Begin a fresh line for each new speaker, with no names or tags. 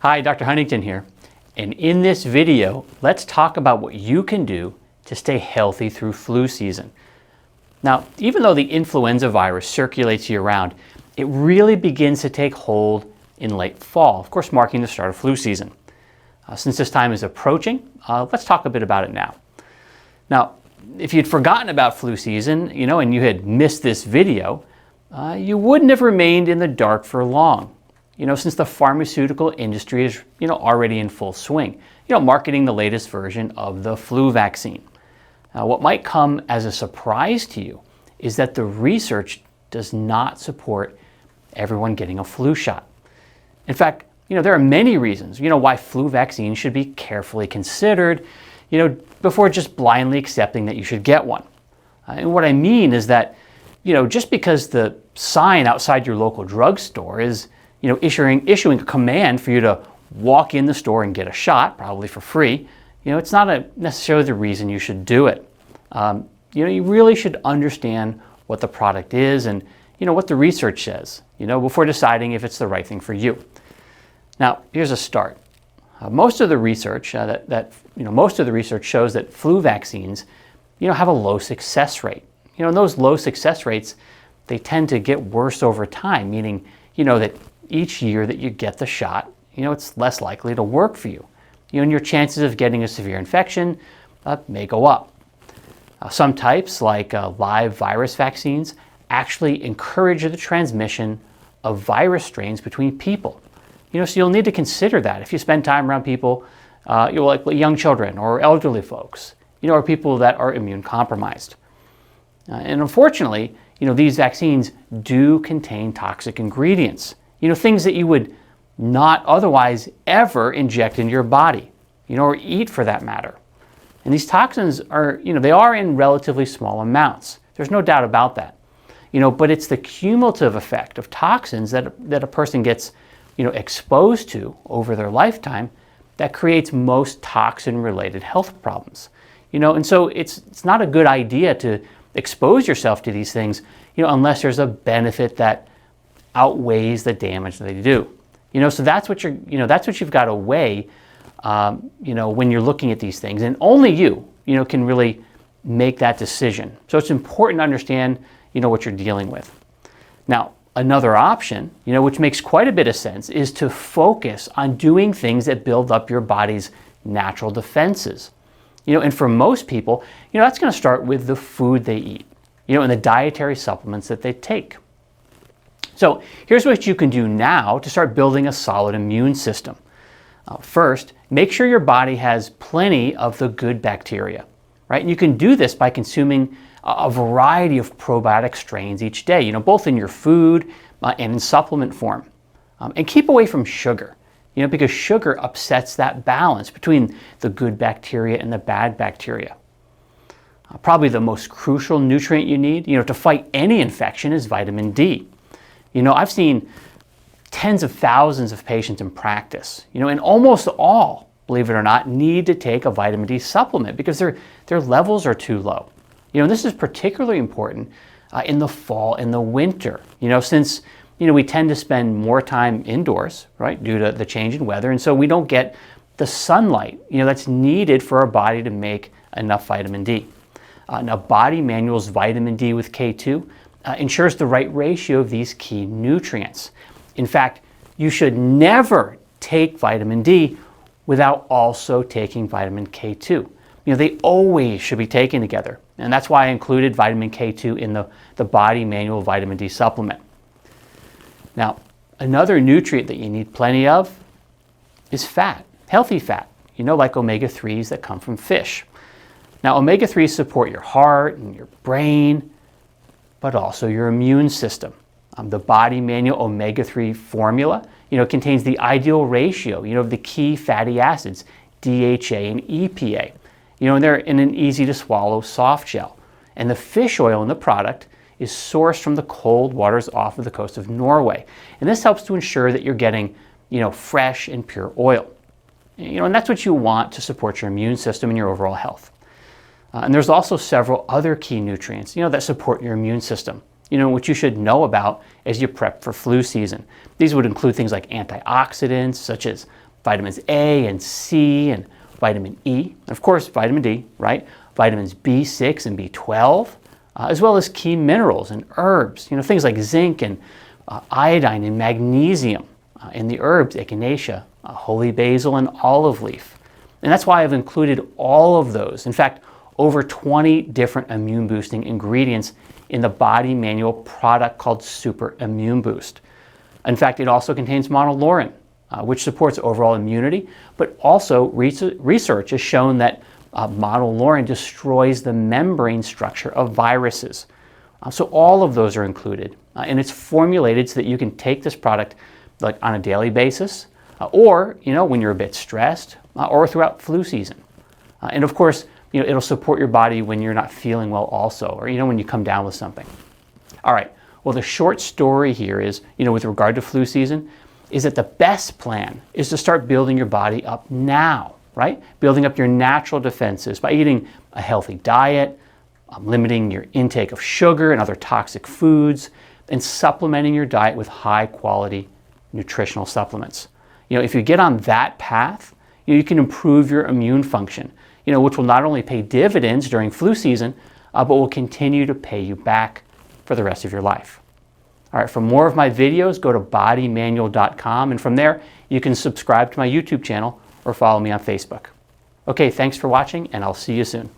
Hi, Dr. Huntington here, and in this video, let's talk about what you can do to stay healthy through flu season. Now, even though the influenza virus circulates year-round, it really begins to take hold in late fall, of course marking the start of flu season. Since this time is approaching, let's talk a bit about it now. Now, if you'd forgotten about flu season, and you had missed this video, you wouldn't have remained in the dark for long. Since the pharmaceutical industry is, already in full swing, marketing the latest version of the flu vaccine. What might come as a surprise to you is that the research does not support everyone getting a flu shot. In fact, there are many reasons, why flu vaccines should be carefully considered, before just blindly accepting that you should get one. And what I mean is that, just because the sign outside your local drugstore is issuing a command for you to walk in the store and get a shot, probably for free, it's not necessarily the reason you should do it. You really should understand what the product is and what the research says, before deciding if it's the right thing for you. Now, here's a start. Most of the research shows that flu vaccines, have a low success rate. And those low success rates, they tend to get worse over time, meaning, that each year that you get the shot, it's less likely to work for you. And your chances of getting a severe infection may go up. Some types, like live virus vaccines, actually encourage the transmission of virus strains between people. So you'll need to consider that if you spend time around people, like young children or elderly folks, or people that are immune compromised. And unfortunately, these vaccines do contain toxic ingredients. Things that you would not otherwise ever inject into your body, or eat for that matter. And these toxins are, they are in relatively small amounts. There's no doubt about that. But it's the cumulative effect of toxins that a person gets, exposed to over their lifetime that creates most toxin-related health problems. And so it's not a good idea to expose yourself to these things, unless there's a benefit that outweighs the damage they do. So that's what you've got to weigh, when you're looking at these things, and only you, can really make that decision. So it's important to understand, what you're dealing with. Now, another option, which makes quite a bit of sense, is to focus on doing things that build up your body's natural defenses. And for most people, that's going to start with the food they eat, and the dietary supplements that they take. So here's what you can do now to start building a solid immune system. First, make sure your body has plenty of the good bacteria, right? And you can do this by consuming a variety of probiotic strains each day, both in your food and in supplement form. And keep away from sugar, because sugar upsets that balance between the good bacteria and the bad bacteria. Probably the most crucial nutrient you need, to fight any infection is vitamin D. I've seen tens of thousands of patients in practice, and almost all, believe it or not, need to take a vitamin D supplement because their levels are too low. And this is particularly important in the fall and the winter, since, we tend to spend more time indoors, right, due to the change in weather, and so we don't get the sunlight, that's needed for our body to make enough vitamin D. Now, BodyManual's vitamin D with K2 ensures the right ratio of these key nutrients. In fact, you should never take vitamin D without also taking vitamin K2. They always should be taken together. And that's why I included vitamin K2 in the BodyManual vitamin D supplement. Now, another nutrient that you need plenty of is fat, healthy fat, like omega-3s that come from fish. Now, omega-3s support your heart and your brain, but also your immune system. The BodyManual omega-3 formula, contains the ideal ratio, of the key fatty acids, DHA and EPA. And they're in an easy-to-swallow soft gel. And the fish oil in the product is sourced from the cold waters off of the coast of Norway. And this helps to ensure that you're getting, fresh and pure oil. And that's what you want to support your immune system and your overall health. And there's also several other key nutrients, that support your immune system, which you should know about as you prep for flu season. These would include things like antioxidants, such as vitamins A and C and vitamin E, and of course vitamin D, right? Vitamins B6 and B12, as well as key minerals and herbs, things like zinc and iodine and magnesium in the herbs, echinacea, holy basil, and olive leaf. And that's why I've included all of those. In fact, over 20 different immune boosting ingredients in the BodyManual product called Super Immune Boost. In fact, it also contains monolaurin, which supports overall immunity, but also research has shown that monolaurin destroys the membrane structure of viruses. So all of those are included, and it's formulated so that you can take this product like on a daily basis, or when you're a bit stressed, or throughout flu season. And of course, it'll support your body when you're not feeling well also, or when you come down with something. All right, well, the short story here is, with regard to flu season, is that the best plan is to start building your body up now, right? Building up your natural defenses by eating a healthy diet, limiting your intake of sugar and other toxic foods, and supplementing your diet with high quality nutritional supplements. If you get on that path, you can improve your immune function, which will not only pay dividends during flu season, but will continue to pay you back for the rest of your life. All right, for more of my videos, go to BodyManual.com, and from there, you can subscribe to my YouTube channel or follow me on Facebook. Okay, thanks for watching, and I'll see you soon.